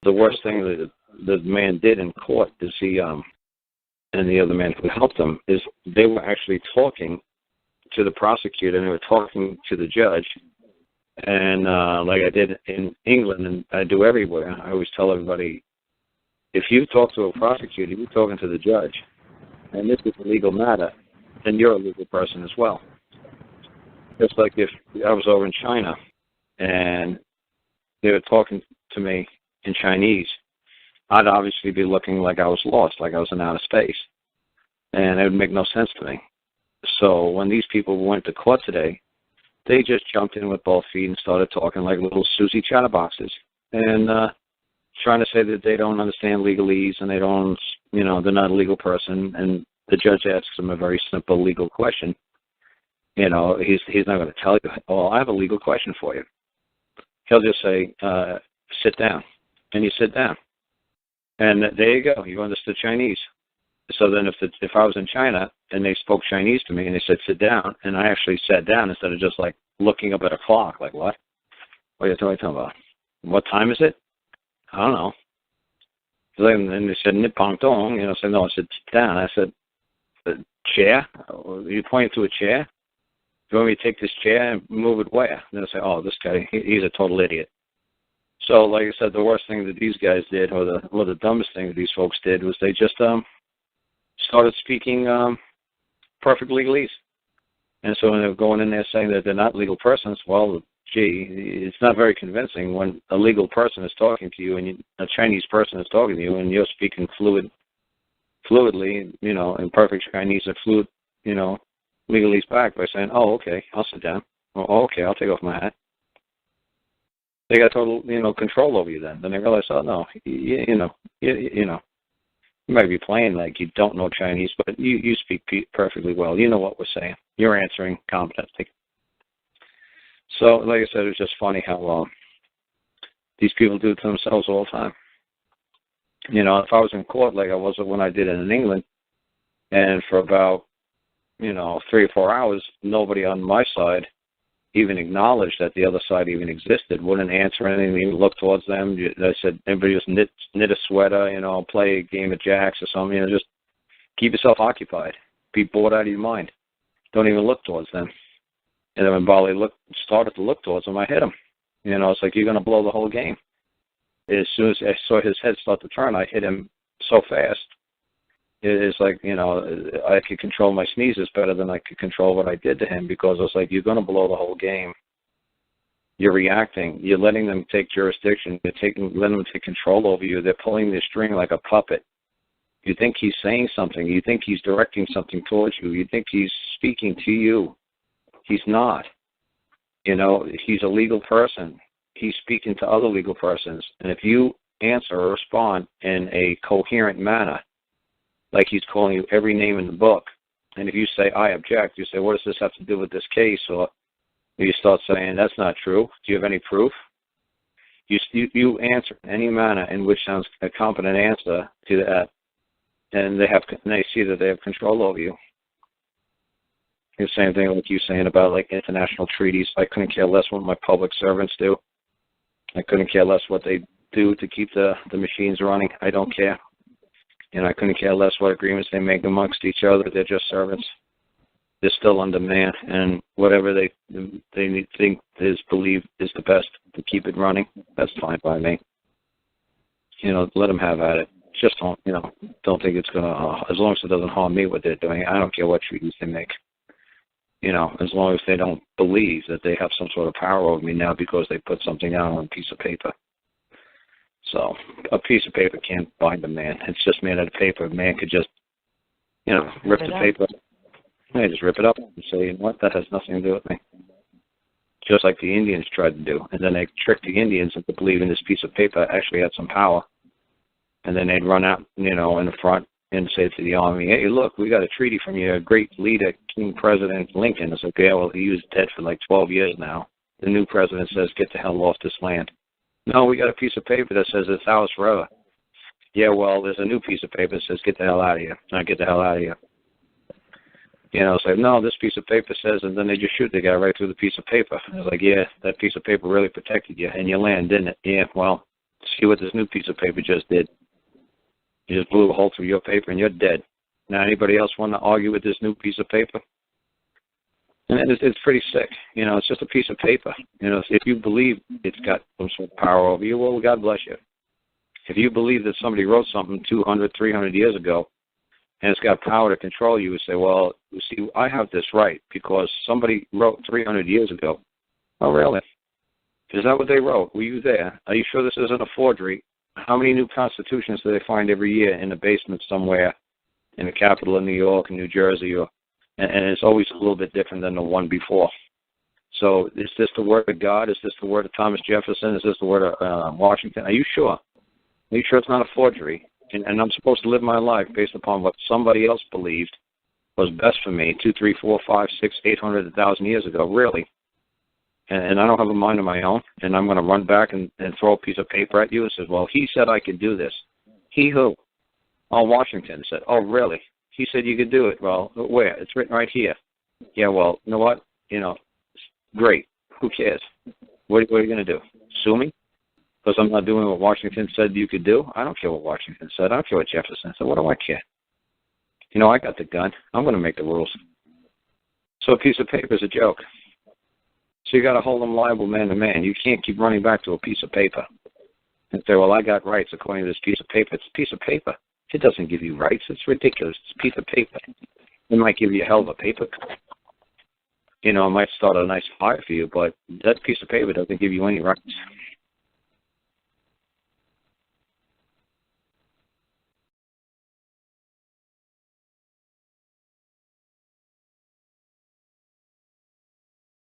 the worst thing that the man did in court is he and the other man who helped him is they were actually talking to the prosecutor and they were talking to the judge. And like I did in England and I do everywhere, I always tell everybody, if you talk to a prosecutor, you're talking to the judge. And this is a legal matter, then you're a legal person as well. Just like if I was over in China and they were talking to me in Chinese, I'd obviously be looking like I was lost, like I was in outer space. And it would make no sense to me. So when these people went to court today, they just jumped in with both feet and started talking like little Susie chatterboxes and trying to say that they don't understand legalese and they don't, they're not a legal person. And the judge asks them a very simple legal question. He's not going to tell you, oh, I have a legal question for you. He'll just say, sit down. And you sit down. And there you go. You understood Chinese. So then if I was in China and they spoke Chinese to me and they said, sit down, and I actually sat down instead of just like looking up at a clock, like, what? What are you talking about? What time is it? I don't know. And they said, Nippon Dong, I said, no, I said, sit down. I said, chair? You pointing to a chair? Do you want me to take this chair and move it where? And they'll say, oh, this guy, he's a total idiot. So, like I said, the worst thing that these guys did, or the dumbest thing that these folks did, was they just started speaking perfect legalese. And so when they're going in there saying that they're not legal persons, well, gee, it's not very convincing when a legal person is talking to you and a Chinese person is talking to you and you're speaking fluidly, in perfect Chinese and fluid, legalese back by saying, oh, okay, I'll sit down. Oh, okay, I'll take off my hat. They got total, control over you then. Then they realize, oh, no, you might be playing like you don't know Chinese, but you speak perfectly well. You know what we're saying. You're answering competently. So, like I said, it was just funny how these people do it to themselves all the time. If I was in court like I was when I did it in England, and for about, 3 or 4 hours, nobody on my side even acknowledged that the other side even existed, wouldn't answer anything, even look towards them. I said, everybody just knit a sweater, play a game of jacks or something, just keep yourself occupied. Be bored out of your mind. Don't even look towards them. And then when Bali started to look towards him, I hit him. It's like, you're going to blow the whole game. As soon as I saw his head start to turn, I hit him so fast. It's like, I could control my sneezes better than I could control what I did to him, because I was like, you're going to blow the whole game. You're reacting. You're letting them take jurisdiction. Letting them take control over you. They're pulling the string like a puppet. You think he's saying something. You think he's directing something towards you. You think he's speaking to you. He's not. He's a legal person. He's speaking to other legal persons. And if you answer or respond in a coherent manner, like he's calling you every name in the book, and if you say, I object, you say, what does this have to do with this case? Or you start saying, that's not true. Do you have any proof? You answer in any manner in which sounds a competent answer to that, and they see that they have control over you. The same thing like you saying about like international treaties. I couldn't care less what my public servants do. I couldn't care less what they do to keep the machines running. I don't care. I couldn't care less what agreements they make amongst each other. They're just servants. They're still under man, and whatever they think is believed is the best to keep it running, that's fine by me. Let them have at it. Just don't think it's gonna. As long as it doesn't harm me what they're doing, I don't care what treaties they make. As long as they don't believe that they have some sort of power over me now because they put something down on a piece of paper. So a piece of paper can't bind a man. It's just made out of paper. A man could just, rip the paper. Yeah, just rip it up and say, you know what, that has nothing to do with me. Just like the Indians tried to do. And then they tricked the Indians into believing this piece of paper actually had some power. And then they'd run out, in the front and say to the army, hey, look, we got a treaty from your great leader, King President Lincoln. It's like, yeah, well, he was dead for like 12 years now. The new president says, get the hell off this land. No, we got a piece of paper that says it's ours forever. Yeah, well, there's a new piece of paper that says get the hell out of here. Get the hell out of here. It's like, no, this piece of paper says, and then they just shoot the guy right through the piece of paper. It's like, yeah, that piece of paper really protected you and your land, didn't it? Yeah, well, See what this new piece of paper just did. You just blew a hole through your paper and you're dead. Now, anybody else want to argue with this new piece of paper? And it's pretty sick. It's just a piece of paper. If you believe it's got some sort of power over you, well, God bless you. If you believe that somebody wrote something 200, 300 years ago, and it's got power to control you, say, well, you see, I have this right because somebody wrote 300 years ago. Oh, really? Is that what they wrote? Were you there? Are you sure this isn't a forgery? How many new constitutions do they find every year in the basement somewhere in the capital of New York and New Jersey? And it's always a little bit different than the one before. So is this the word of God? Is this the word of Thomas Jefferson? Is this the word of Washington? Are you sure? Are you sure it's not a forgery? And I'm supposed to live my life based upon what somebody else believed was best for me 2, 3, 4, 5, 6, 800, 1,000 years ago, really. And I don't have a mind of my own, and I'm going to run back and throw a piece of paper at you and say, well, he said I could do this. He who? Oh, Washington said, oh, really? He said you could do it. Well, where? It's written right here. Yeah, well, you know what? Great. Who cares? What are you going to do? Sue me? Because I'm not doing what Washington said you could do? I don't care what Washington said. I don't care what Jefferson said. What do I care? I got the gun. I'm going to make the rules. So a piece of paper is a joke. So you got to hold them liable man to man. You can't keep running back to a piece of paper and say, well, I got rights according to this piece of paper. It's a piece of paper. It doesn't give you rights. It's ridiculous. It's a piece of paper. It might give you a hell of a paper cut. It might start a nice fire for you, but that piece of paper doesn't give you any rights.